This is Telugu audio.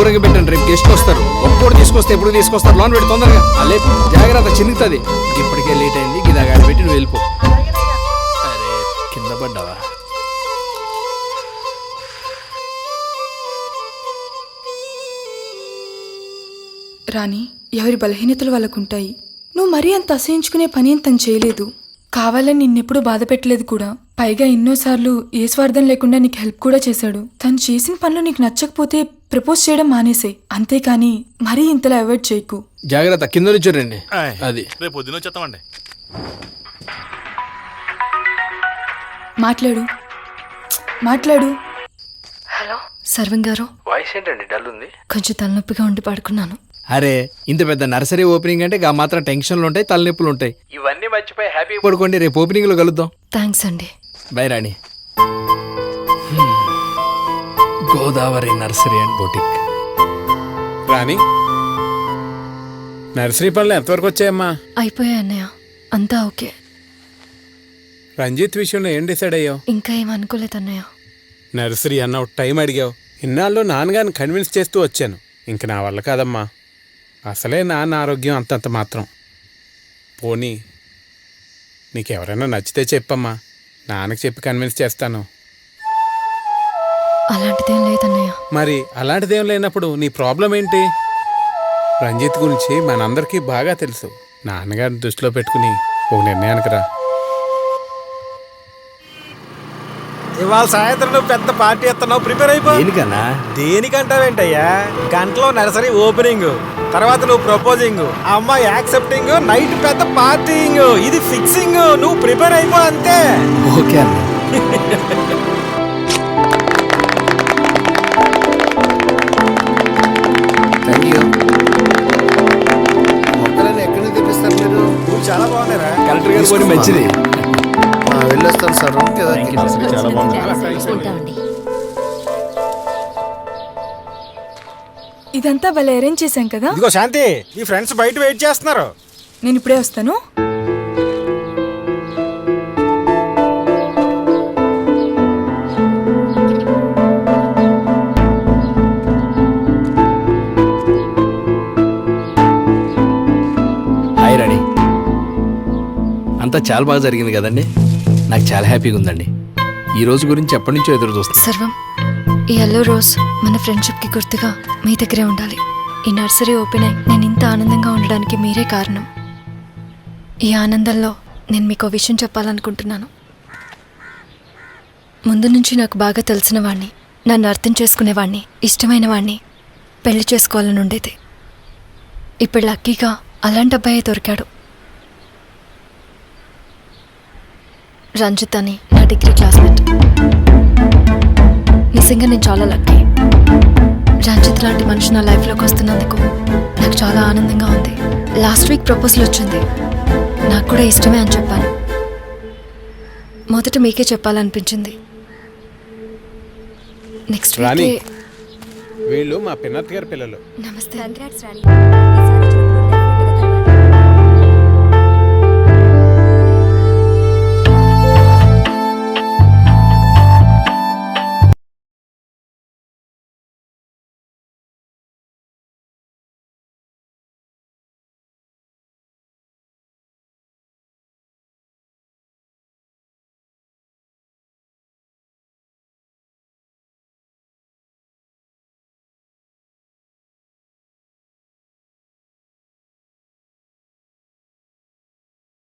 దూరంగా పెట్టండి, రేపు గెస్ట్ వస్తారు. ఒక్కడు తీసుకొస్తే ఎప్పుడు తీసుకొస్తారు? లోన్ పెట్టి తొందరగా అలే జాగ్రత్త, చిన్నుతుంది. ఇప్పటికే లేట్ అయింది, గిదా గాడి పెట్టి నువ్వు వెళ్ళిపో. అరే కింద పడ్డావా? రాణి, ఎవరి బలహీనతలు వాళ్ళకుంటాయి. నువ్వు మరీ అంత అసహించుకునే పని ఏం తను చేయలేదు. కావాలని నిన్నెప్పుడు బాధ పెట్టలేదు కూడా. పైగా ఎన్నోసార్లు ఏ స్వార్థం లేకుండా నీకు హెల్ప్ కూడా చేశాడు. తను చేసిన పనులు నీకు నచ్చకపోతే ప్రపోజ్ చేయడం మానేసే, అంతేకాని మరీ ఇంతలా అవాయిడ్ చేయకు. జాగ్రత్త, కింద నుంచి రండి. అది రేపు పొద్దున వచ్చేస్తామండి. మాట్లాడు మాట్లాడు. హలో సర్వం గారు, వాయిస్ ఏంటండి డల్ ఉంది? కొంచెం తలనొప్పిగా ఉండి పడుకున్నాను. అరే ఇంత పెద్ద నర్సరీ ఓపెనింగ్ అంటే గా మాత్రం టెన్షన్లు ఉంటాయి, తలనొప్పులు ఉంటాయి. ఇవన్నీ మర్చిపోయి హ్యాపీ పడుకోండి, రేపు ఓపెనింగ్ లో కలుద్దాం. థ్యాంక్స్ అండి. By Rani. Godavari nursery and boutique. Rani, nursery పనులు ఎంతవరకు వచ్చాయమ్మా? అయిపోయాయి అన్నయ్య, అంతా ఓకే. రంజిత్ విషయంలో ఏం డిసైడ్ అయ్యావు? ఇంకా ఏం అనుకోలేదు అన్నయ్య. నర్సరీ అన్న టైం అడిగావు. ఇన్నాళ్ళు నాన్నగారిని కన్విన్స్ చేస్తూ వచ్చాను. ఇంక నా వల్ల కాదమ్మా. అసలే నాన్న ఆరోగ్యం అంతంత మాత్రం. పోనీ నీకెవరైనా నచ్చితే చెప్పమ్మా, నాన్నకి చెప్పి కన్విన్స్ చేస్తాను. అలాంటిదేం లేదన్నయ్య. మరి అలాంటిదేం లేనప్పుడు నీ ప్రాబ్లం ఏంటి? రంజిత్ గురించి మనందరికీ బాగా తెలుసు. నాన్నగారిని దృష్టిలో పెట్టుకుని ఒక నిర్ణయానికి రా. ఇవాళ సాయంత్రం నువ్వు పెద్ద పార్టీ ఇస్తున్నావు, ప్రిపేర్ అయిపో. దేనికన్నా? దేనికంటావేంటయ్యా? గంటలో నర్సరీ ఓపెనింగ్, తర్వాత నువ్వు ప్రపోజింగ్, ఆ అమ్మాయి యాక్సెప్టింగ్, నైట్ పెద్ద పార్టీయింగ్, ఇది ఫిక్సింగ్. నువ్వు ప్రిపేర్ అయిపో అంతే. ఓకే అన్న. Thank you. మొక్కలని ఎక్కడి నుంచి తెప్పిస్తారు మీరు? నువ్వు చాలా బాగున్నారా? కలెక్టర్ గారు పోనీ మంచిది. వెళ్ళొస్తాను సార్. చాలా బాగుంది. ఇదంతా భలే అరేంజ్ చేశాం కదా. ఇదిగో శాంతి, నీ ఫ్రెండ్స్ బయట వెయిట్ చేస్తున్నారు. నేను ఇప్పుడే వస్తాను. హాయ్ రాణి. అంతా చాలా బాగా జరిగింది కదండి. నాకు చాలా హ్యాపీగా ఉందండి. ఈ రోజు గురించి ఎప్పటి నుంచో ఎదురు చూస్తాను. సర్వం, ఈ ఎల్లో రోజ్ మన ఫ్రెండ్షిప్కి గుర్తుగా మీ దగ్గరే ఉండాలి. ఈ నర్సరీ ఓపెన్ అయి నేను ఇంత ఆనందంగా ఉండడానికి మీరే కారణం. ఈ ఆనందంలో నేను మీకు విషయం చెప్పాలనుకుంటున్నాను. ముందు నుంచి నాకు బాగా తెలిసిన వాణ్ణి, నన్ను అర్థం చేసుకునేవాణ్ణి, ఇష్టమైన వాణ్ణి పెళ్లి చేసుకోవాలని ఉండేది. ఇప్పుడు లక్కీగా అలాంటి అబ్బాయే దొరికాడు. రంజిత్ అని నా డిగ్రీ క్లాస్మేట్. నిజంగా నేను చాలా లక్కీ. రంజిత్ లాంటి మనిషి నా లైఫ్లోకి వస్తున్నందుకు నాకు చాలా ఆనందంగా ఉంది. లాస్ట్ వీక్ ప్రపోజల్ వచ్చింది. నాకు కూడా ఇష్టమే అని చెప్పాను. మొదట మీకే చెప్పాలనిపించింది. నెక్స్ట్ రాణి, వీక్. వీళ్ళు మా పిన్నత్ గారి పిల్లలు. నమస్తే.